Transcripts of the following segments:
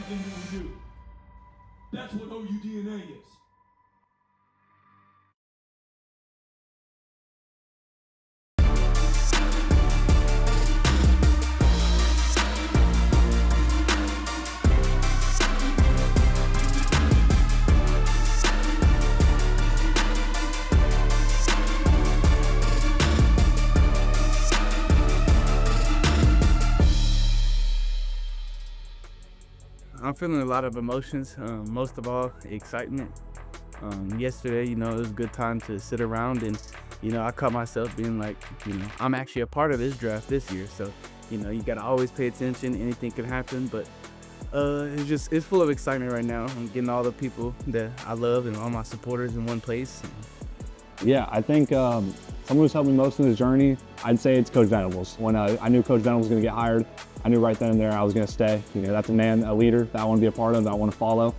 everything that we do. That's what OUDNA is. I'm feeling a lot of emotions, most of all, excitement. Yesterday, it was a good time to sit around and, I caught myself being like, I'm actually a part of this draft this year. So, you gotta always pay attention, anything can happen, but it's full of excitement right now. I'm getting all the people that I love and all my supporters in one place. Yeah, I think someone who's helped me most in this journey, I'd say it's Coach Venables. When I knew Coach Venables was going to get hired, I knew right then and there I was going to stay. That's a man, a leader that I want to be a part of, that I want to follow.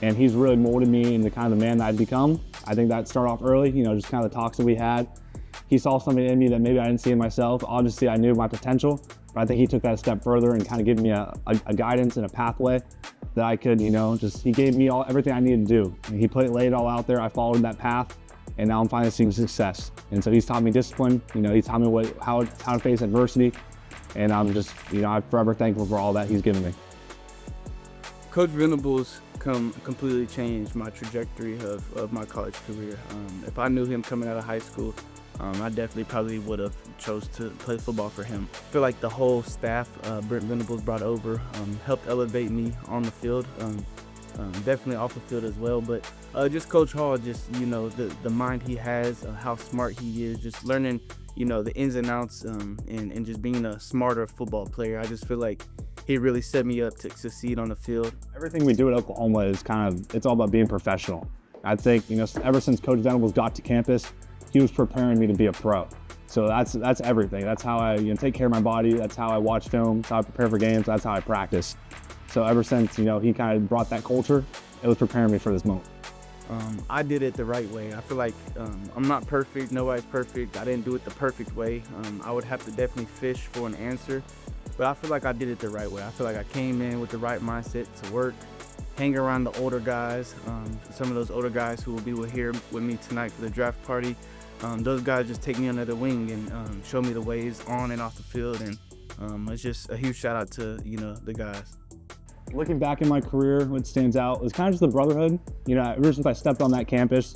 And he's really molded me into kind of the man that I'd become. I think that started off early, just kind of the talks that we had. He saw something in me that maybe I didn't see in myself. Obviously, I knew my potential, but I think he took that a step further and kind of gave me a guidance and a pathway that I could, he gave me everything I needed to do. And he laid it all out there. I followed that path. And now I'm finally seeing success. And so he's taught me discipline, he's taught me how to face adversity. And I'm just, I'm forever thankful for all that he's given me. Coach Venables completely changed my trajectory of my college career. If I knew him coming out of high school, I definitely probably would have chose to play football for him. I feel like the whole staff Brent Venables brought over helped elevate me on the field. Definitely off the field as well, but just Coach Hall, just the mind he has, how smart he is, just learning the ins and outs, and just being a smarter football player. I just feel like he really set me up to succeed on the field. Everything we do at Oklahoma is it's all about being professional. I think ever since Coach Venables got to campus, he was preparing me to be a pro. So that's everything. That's how I take care of my body. That's how I watch film. That's how I prepare for games. That's how I practice. So ever since, he kind of brought that culture, it was preparing me for this moment. I did it the right way. I feel like I'm not perfect, nobody's perfect. I didn't do it the perfect way. I would have to definitely fish for an answer, but I feel like I did it the right way. I feel like I came in with the right mindset to work, hang around the older guys, some of those older guys who will be here with me tonight for the draft party. Those guys just take me under the wing and show me the ways on and off the field, and it's just a huge shout out to the guys. Looking back in my career, what stands out is kind of just the brotherhood. Ever since I stepped on that campus,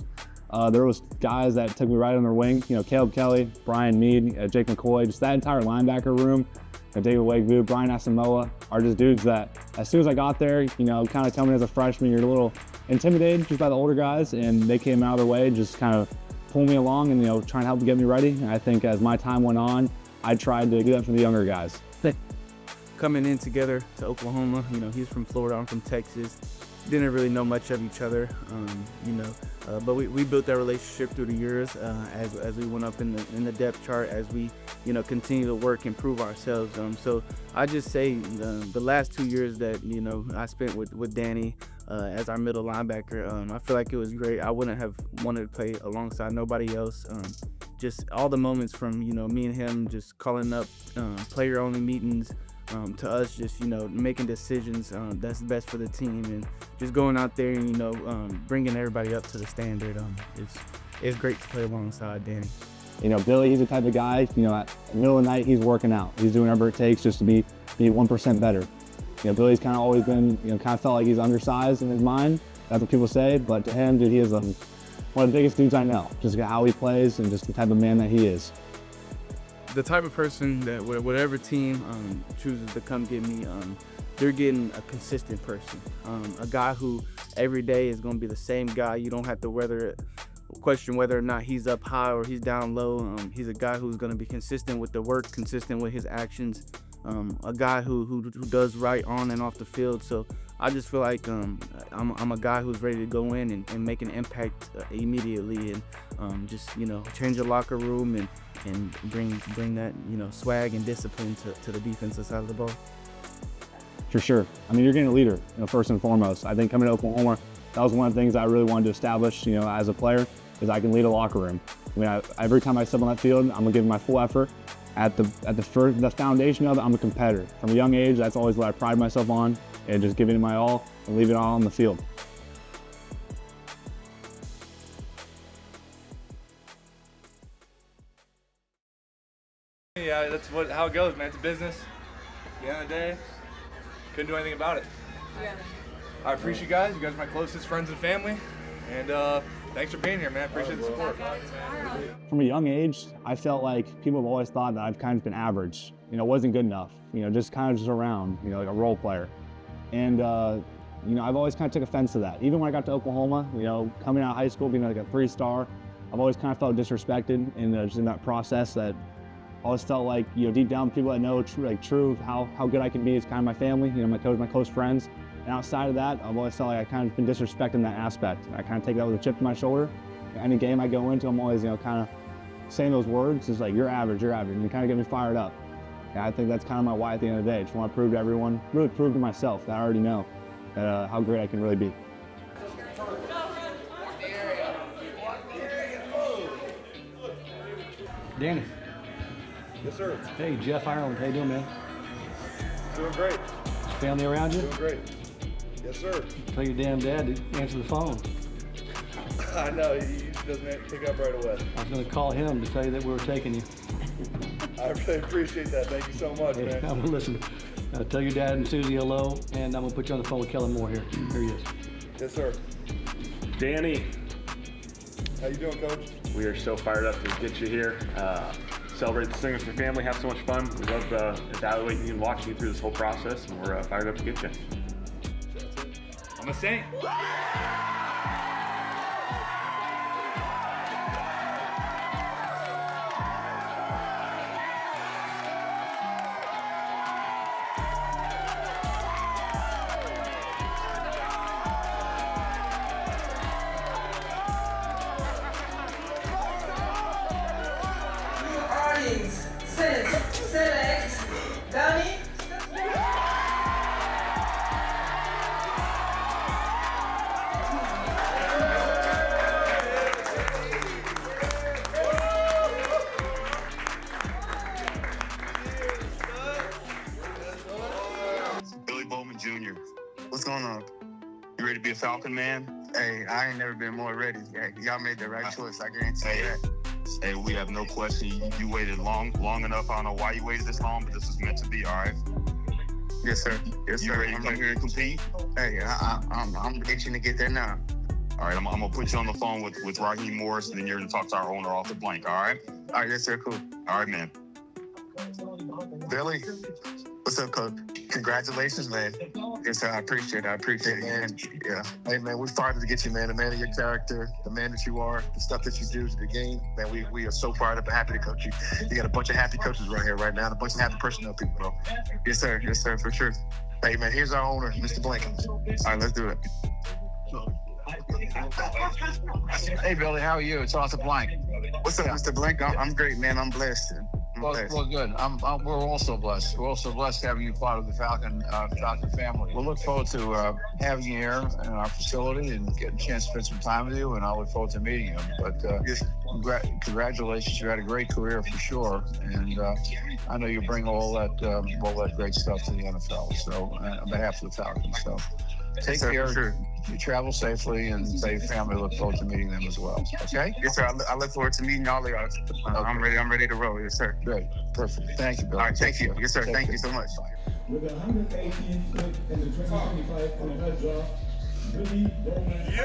there was guys that took me right on their wing. Caleb Kelly, Brian Mead, Jake McCoy, just that entire linebacker room. David Wagvu, Brian Asamoah are just dudes that, as soon as I got there, kind of coming as a freshman, you're a little intimidated just by the older guys, and they came out of their way, just kind of pull me along and try and help get me ready. And I think as my time went on, I tried to do that for the younger guys. Coming in together to Oklahoma, he's from Florida, I'm from Texas. Didn't really know much of each other, but we built that relationship through the years as we went up in the depth chart, as we continue to work and prove ourselves. So I just say the last 2 years that I spent with Danny as our middle linebacker, I feel like it was great. I wouldn't have wanted to play alongside nobody else. Just all the moments from me and him just calling up player only meetings. To us, just making decisions that's best for the team, and just going out there and bringing everybody up to the standard. It's great to play alongside Danny. Billy, he's the type of guy. At the middle of the night, he's working out. He's doing whatever it takes just to be 1% better. Billy's kind of always been, kind of felt like he's undersized in his mind. That's what people say, but to him, dude, he is one of the biggest dudes I know. Just how he plays and just the type of man that he is. The type of person that whatever team chooses to come get me, they're getting a consistent person, a guy who every day is going to be the same guy. You don't have to question whether or not he's up high or he's down low. He's a guy who's going to be consistent with the work, consistent with his actions, a guy who does right on and off the field. So I just feel like I'm a guy who's ready to go in and make an impact immediately, and just change the locker room and bring that swag and discipline to the defensive side of the ball. For sure. You're getting a leader, first and foremost. I think coming to Oklahoma, that was one of the things I really wanted to establish, as a player, is I can lead a locker room. Every time I step on that field, I'm gonna give my full effort. At the foundation of it, I'm a competitor. From a young age, that's always what I pride myself on. and just giving it my all and leaving it all on the field. Yeah, that's how it goes, man. It's a business. At the end of the day, couldn't do anything about it. Yeah. I appreciate you guys. You guys are my closest friends and family. And thanks for being here, man. Appreciate the support. From a young age, I felt like people have always thought that I've kind of been average. Wasn't good enough. Just kind of just around, like a role player. And I've always kind of took offense to that. Even when I got to Oklahoma, coming out of high school, being like a 3-star, I've always kind of felt disrespected just in that process. That I always felt like, deep down, people that know true how good I can be is kind of my family, my coach, my close friends. And outside of that, I've always felt like I kind of been disrespecting that aspect. I kind of take that with a chip to my shoulder. Any game I go into, I'm always, kind of saying those words. It's like, you're average, and you kind of get me fired up. And I think that's kind of my why at the end of the day. I just want to prove to everyone, really prove to myself that I already know that, how great I can really be. Danny. Yes, sir. Hey, Jeff Ireland. How you doing, man? Doing great. Family around you? Doing great. Yes, sir. Tell your damn dad to answer the phone. I know, he doesn't pick up right away. I was going to call him to tell you that we were taking you. I really appreciate that. Thank you so much, Hey, man. I'm gonna listen. Tell your dad and Susie hello, and I'm going to put you on the phone with Kellen Moore here. Here he is. Yes, sir. Danny, How you doing, Coach? we are so fired up to get you here. Celebrate this thing with your family, have so much fun. We love evaluating you and watching you through this whole process, and we're fired up to get you. I'm a Saint. Select Danny. Billy Bowman Jr. What's going on? You ready to be a Falcon, man? Hey, I ain't never been more ready. Hey, y'all made the right choice, I guarantee you that. Hey, we have no question. You waited long enough. I don't know why you waited this long, but this was meant to be, all right? Yes, sir. Yes, sir. You ready to come here and compete? Hey, I'm itching to get there now. All right, I'm gonna put you on the phone with Raheem Morris, and then you're gonna talk to our owner off the blank, all right? All right, yes, sir, cool. All right, man. Billy, what's up, Coach? Congratulations, man. Yes, sir, I appreciate it, man. Yeah. Hey, man, we're fired to get you, man. The man of your character, the man that you are, the stuff that you do to the game. Man, we are so fired up and happy to coach you. You got a bunch of happy coaches right here right now, and a bunch of happy personnel people, bro. Yes, sir, for sure. Hey, man, here's our owner, Mr. Blank. All right, let's do it. Hey, Billy, how are you? It's Arthur Blank. What's up, Mr. Blank? I'm great, man. I'm blessed. Well, good. We're also blessed. We're also blessed having you part of the Falcon family. We'll look forward to having you here in our facility and getting a chance to spend some time with you, and I look forward to meeting you. But congratulations. You had a great career for sure, and I know you bring all that great stuff to the NFL. So on behalf of the Falcons, so take care. Sure. You travel safely, and say family look forward to meeting them as well. Okay? Yes, sir. I look forward to meeting y'all. I'm ready to roll. Yes, sir. Great. Perfect. Thank you, Bill. All right, thank you. Yes, sir. Thank you so much. With the 118th pick in the 2025 NFL draft, Billy Bowman.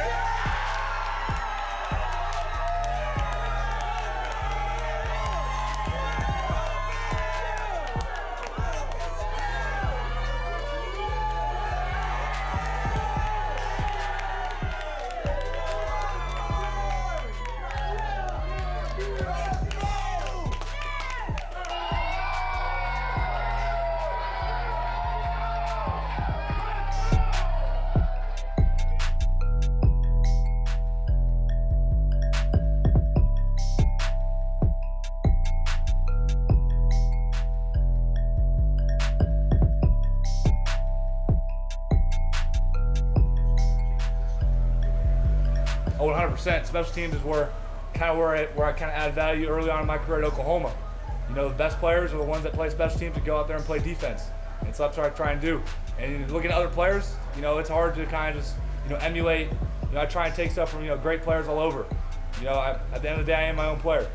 Oh, 100%. Special teams is where I kind of add value early on in my career at Oklahoma. The best players are the ones that play special teams and go out there and play defense. And so that's what I try and do. And looking at other players, you know, it's hard to kind of just, you know, emulate. You know, I try and take stuff from, you know, great players all over. You know, at the end of the day, I am my own player.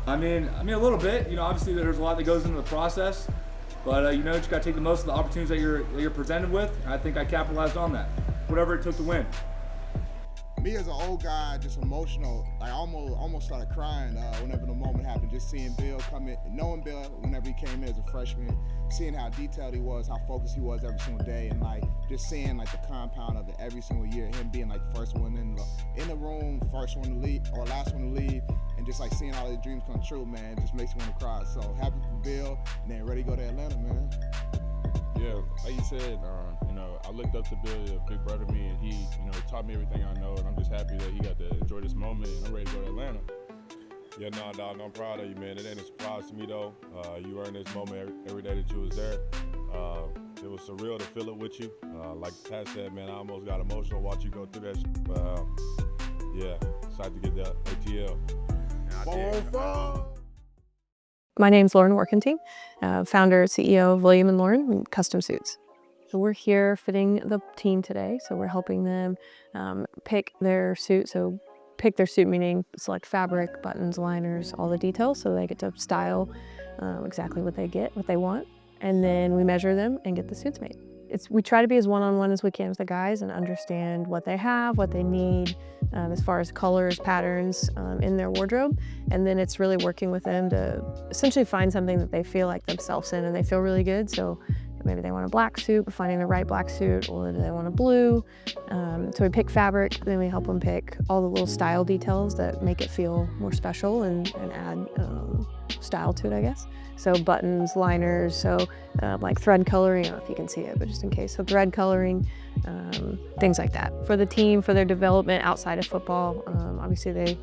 I mean a little bit. You know, obviously there's a lot that goes into the process, but you know, you just got to take the most of the opportunities that you're presented with. And I think I capitalized on that. Whatever it took to win. Me as an old guy, just emotional, like almost started crying whenever the moment happened. Just seeing Bill come in, knowing Bill whenever he came in as a freshman, seeing how detailed he was, how focused he was every single day, and like just seeing like the compound of it every single year. Him being like the first one in the room, first one to leave or last one to leave, and just like seeing all his dreams come true, man, it just makes me want to cry. So happy for Bill, and then ready to go to Atlanta, man. Yeah, like you said, you know, I looked up to Bill, a big brother to me, and he, you know, taught me everything I know, and I'm just happy that he got to enjoy this moment, and I'm ready to go to Atlanta. Yeah, no, dog, I'm proud of you, man. It ain't a surprise to me, though. You earned this moment every day that you was there. It was surreal to feel it with you. Like Pat said, man, I almost got emotional watching you go through that shit. But, yeah, excited to get the ATL. My name's Lauren Workentine, founder, CEO of William & Lauren Custom Suits. So we're here fitting the team today. So we're helping them pick their suit. So pick their suit meaning select fabric, buttons, liners, all the details so they get to style exactly what they want. And then we measure them and get the suits made. We try to be as one-on-one as we can with the guys and understand what they have, what they need as far as colors, patterns in their wardrobe. And then it's really working with them to essentially find something that they feel like themselves in and they feel really good. So maybe they want a black suit, finding the right black suit, or do they want a blue? So we pick fabric, then we help them pick all the little style details that make it feel more special and add style to it, I guess. So buttons, liners, so like thread coloring, I don't know if you can see it, but just in case. So thread coloring, things like that. For the team, for their development outside of football, obviously they,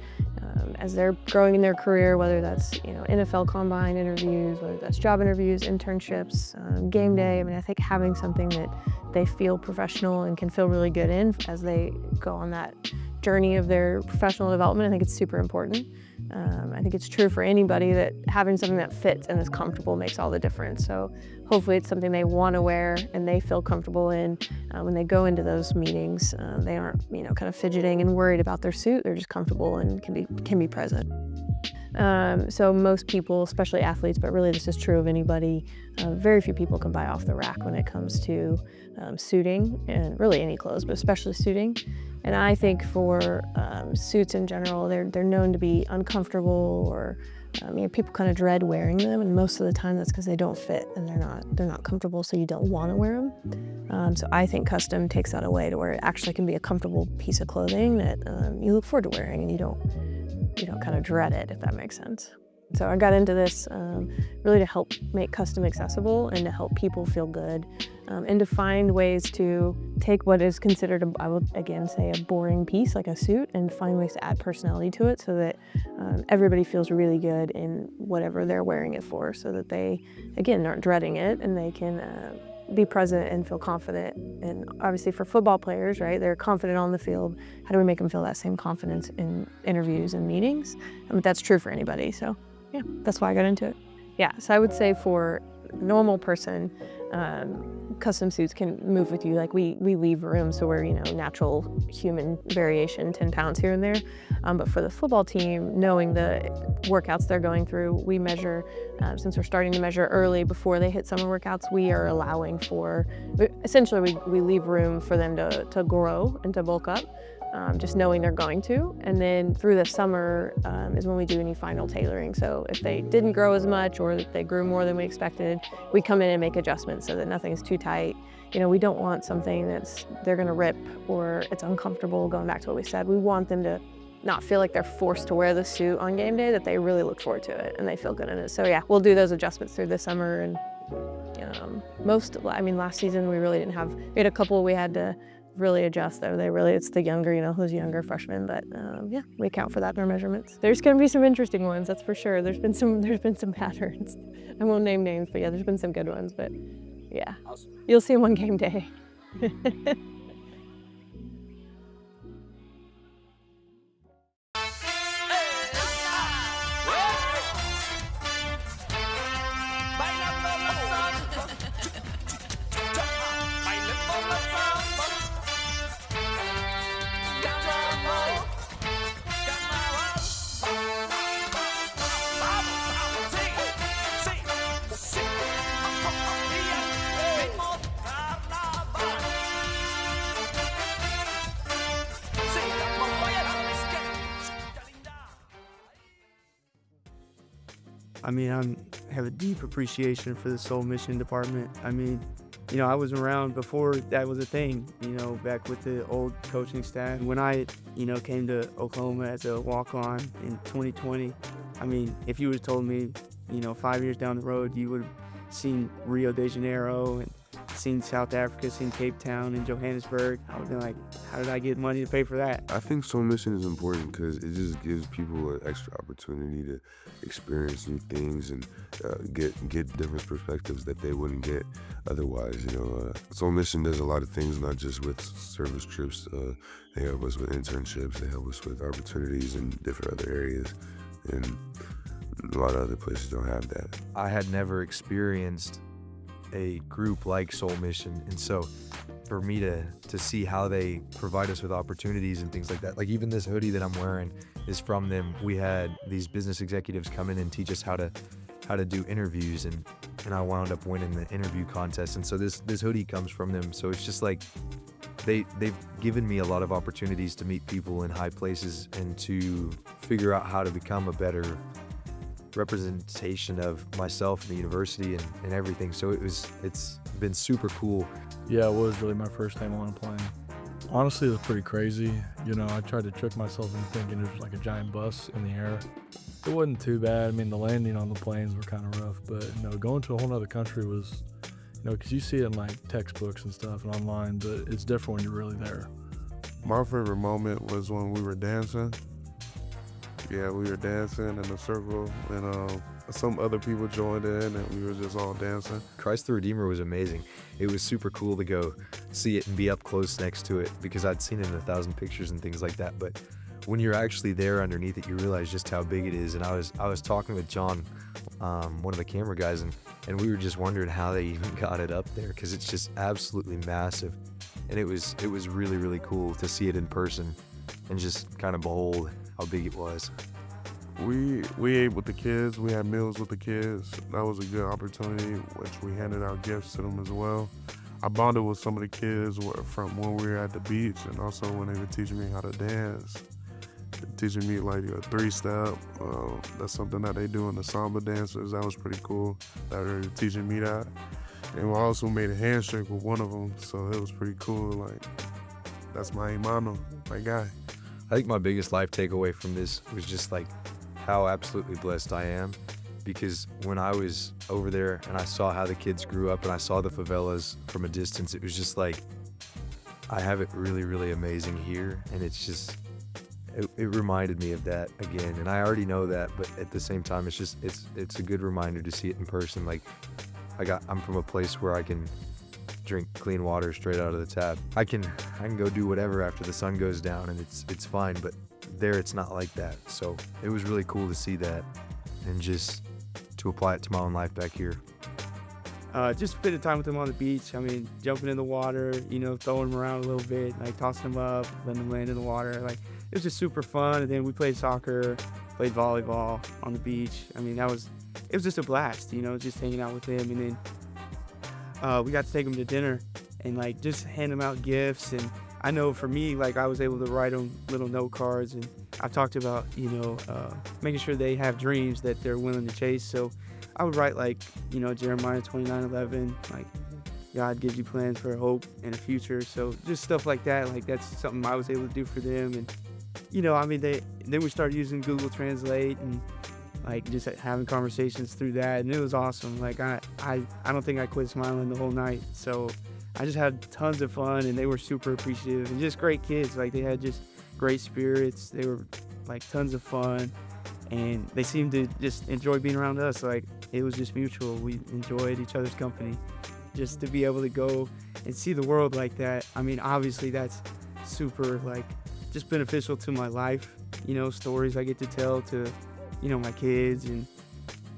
as they're growing in their career, whether that's, you know, NFL combine interviews, whether that's job interviews, internships, game day, I mean, I think having something that they feel professional and can feel really good in as they go on that journey of their professional development, I think it's super important. I think it's true for anybody that having something that fits and is comfortable makes all the difference. So hopefully it's something they want to wear and they feel comfortable in when they go into those meetings. They aren't, you know, kind of fidgeting and worried about their suit. They're just comfortable and can be present. So most people, especially athletes, but really this is true of anybody, very few people can buy off the rack when it comes to suiting and really any clothes, but especially suiting. And I think for suits in general, they're known to be uncomfortable or you know, people kind of dread wearing them, and most of the time that's because they don't fit and they're not comfortable, so you don't want to wear them. So I think custom takes that away to where it actually can be a comfortable piece of clothing that you look forward to wearing and you don't kind of dread it, if that makes sense. So I got into this really to help make custom accessible and to help people feel good and to find ways to take what is considered, I would again say, a boring piece like a suit and find ways to add personality to it so that everybody feels really good in whatever they're wearing it for, so that they, again, aren't dreading it and they can be present and feel confident. And obviously for football players, right, they're confident on the field. How do we make them feel that same confidence in interviews and meetings? That's true for anybody, so yeah, that's why I got into it. Yeah, so I would say for a normal person, custom suits can move with you. Like we leave room, so we're, you know, natural human variation, 10 pounds here and there. But for the football team, knowing the workouts they're going through, we measure, since we're starting to measure early before they hit summer workouts, we are allowing for, essentially we leave room for them to grow and to bulk up. Just knowing they're going to. And then through the summer is when we do any final tailoring. So if they didn't grow as much or if they grew more than we expected, we come in and make adjustments so that nothing's too tight. You know, we don't want something they're gonna rip or it's uncomfortable, going back to what we said. We want them to not feel like they're forced to wear the suit on game day, that they really look forward to it and they feel good in it. So yeah, we'll do those adjustments through the summer. And last season we really didn't have, we had a couple we had to really adjust though. It's the younger, you know, those younger freshmen, but yeah, we account for that in our measurements. There's gonna be some interesting ones, that's for sure. There's been some patterns. I won't name names, but yeah, there's been some good ones, but yeah. Awesome. You'll see them on game day. I mean, I have a deep appreciation for the Soul Mission Department. I mean, you know, I was around before that was a thing, you know, back with the old coaching staff. When I, you know, came to Oklahoma as a walk-on in 2020, I mean, if you would have told me, you know, 5 years down the road, you would have seen Rio de Janeiro and seen South Africa, seen Cape Town and Johannesburg, I would have been like, how did I get money to pay for that? I think Soul Mission is important because it just gives people an extra opportunity to experience new things and get different perspectives that they wouldn't get otherwise. You know, Soul Mission does a lot of things, not just with service trips. They help us with internships. They help us with opportunities in different other areas, and a lot of other places don't have that. I had never experienced a group like Soul Mission, and so for me to see how they provide us with opportunities and things like that, like even this hoodie that I'm wearing is from them. We had these business executives come in and teach us how to do interviews, and I wound up winning the interview contest, and so this hoodie comes from them. So it's just like they've given me a lot of opportunities to meet people in high places and to figure out how to become a better representation of myself in the university and everything. So it's been super cool. Yeah, it was really my first time on a plane. Honestly, it was pretty crazy. You know, I tried to trick myself into thinking it was like a giant bus in the air. It wasn't too bad. I mean, the landing on the planes were kind of rough, but you know, going to a whole other country was, you know, because you see it in like textbooks and stuff and online, but it's different when you're really there. My favorite moment was when we were dancing. Yeah, we were dancing in a circle, and some other people joined in, and we were just all dancing. Christ the Redeemer was amazing. It was super cool to go see it and be up close next to it, because I'd seen it in 1,000 pictures and things like that. But when you're actually there underneath it, you realize just how big it is. And I was talking with John, one of the camera guys, and we were just wondering how they even got it up there, because it's just absolutely massive. And it was really, really cool to see it in person and just kind of behold how big it was. We ate with the kids. We had meals with the kids. That was a good opportunity, which we handed out gifts to them as well. I bonded with some of the kids from when we were at the beach, and also when they were teaching me how to dance. Teaching me like a 3-step. That's something that they do in the samba dancers. That was pretty cool. That they were teaching me that. And we also made a handshake with one of them, so it was pretty cool. Like, that's my hermano, my guy. I think my biggest life takeaway from this was just like how absolutely blessed I am, because when I was over there and I saw how the kids grew up and I saw the favelas from a distance, it was just like, I have it really, really amazing here. And it's just, it reminded me of that again. And I already know that, but at the same time, it's a good reminder to see it in person. Like I'm from a place where I can drink clean water straight out of the tap. I can go do whatever after the sun goes down, and it's fine, but there it's not like that. So it was really cool to see that and just to apply it to my own life back here. Just spending time with them on the beach. I mean, jumping in the water, you know, throwing them around a little bit, like tossing them up, letting them land in the water. Like, it was just super fun. And then we played soccer, played volleyball on the beach. I mean, it was just a blast, you know, just hanging out with them. And then we got to take them to dinner and like just hand them out gifts. And I know for me, like, I was able to write them little note cards, and I've talked about, you know, making sure they have dreams that they're willing to chase. So I would write, like, you know, Jeremiah 29:11, like, God gives you plans for hope and a future. So just stuff like that, like, that's something I was able to do for them. And, you know, I mean, then we started using Google Translate and like just having conversations through that, and it was awesome. Like, I don't think I quit smiling the whole night. So I just had tons of fun, and they were super appreciative and just great kids. Like, they had just great spirits. They were like tons of fun, and they seemed to just enjoy being around us. Like, it was just mutual. We enjoyed each other's company. Just to be able to go and see the world like that, I mean, obviously that's super, like, just beneficial to my life. You know, stories I get to tell to, you know, my kids, and,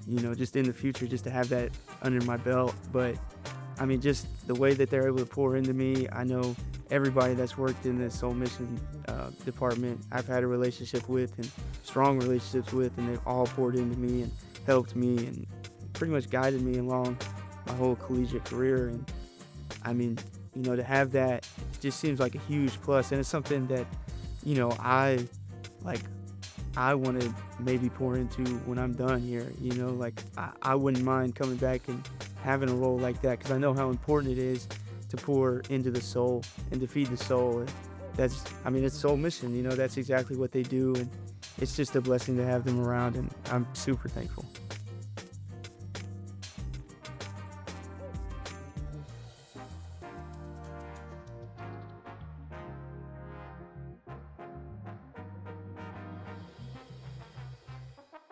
you know, just in the future, just to have that under my belt. But I mean, just the way that they're able to pour into me. I know everybody that's worked in the Soul Mission department, I've had a relationship with and strong relationships with, and they've all poured into me and helped me and pretty much guided me along my whole collegiate career. And I mean, you know, to have that, it just seems like a huge plus. And it's something that, you know, I I want to maybe pour into when I'm done here. You know, like I wouldn't mind coming back and having a role like that, because I know how important it is to pour into the soul and to feed the soul. And that's, I mean, it's soul mission. You know, that's exactly what they do, and it's just a blessing to have them around, and I'm super thankful.